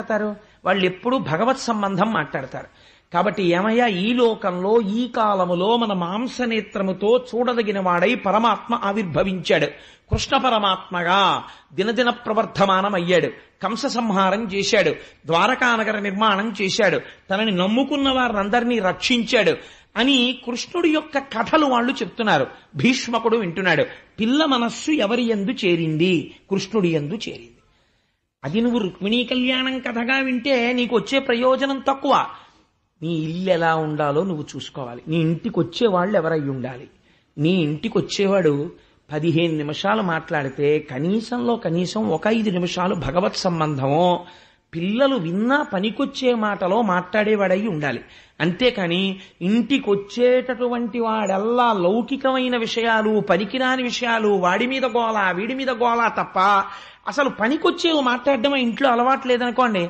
మాట్లాడతారు? వాళ్ళు ఎప్పుడూ భగవత్ సంబంధం మాట్లాడతారు. కాబట్టి ఏమయ్యా, ఈ లోకంలో ఈ కాలములో మన మాంసనేత్రముతో చూడదగిన వాడై పరమాత్మ ఆవిర్భవించాడు. కృష్ణ పరమాత్మగా దినదిన ప్రవర్ధమానం అయ్యాడు. కంస సంహారం చేశాడు. ద్వారకానగర నిర్మాణం చేశాడు. తనని నమ్ముకున్న వారందరినీ రక్షించాడు అని కృష్ణుడి యొక్క కథలు వాళ్ళు చెప్తున్నారు. భీష్మకుడు వింటున్నాడు. పిల్ల మనస్సు ఎవరి యందు చేరింది? కృష్ణుడి యందు చేరింది. అది నువ్వు రుక్మిణీ కళ్యాణం కథగా వింటే నీకు వచ్చే ప్రయోజనం తక్కువ. నీ ఇల్లు ఎలా ఉండాలో నువ్వు చూసుకోవాలి. నీ ఇంటికి వచ్చేవాళ్ళు ఎవరై ఉండాలి? నీ ఇంటికి వచ్చేవాడు 15 నిమిషాలు మాట్లాడితే కనీసంలో కనీసం ఒక 5 నిమిషాలు భగవత్ సంబంధమో పిల్లలు విన్నా పనికొచ్చే మాటలో మాట్లాడేవాడై ఉండాలి. అంతేకాని ఇంటికొచ్చేటటువంటి వాడల్లా లౌకికమైన విషయాలు, పనికిరాని విషయాలు, వాడి మీద గోల వీడి మీద గోల తప్ప అసలు పనికొచ్చేవి మాట్లాడడం ఇంట్లో అలవాటు లేదనుకోండి,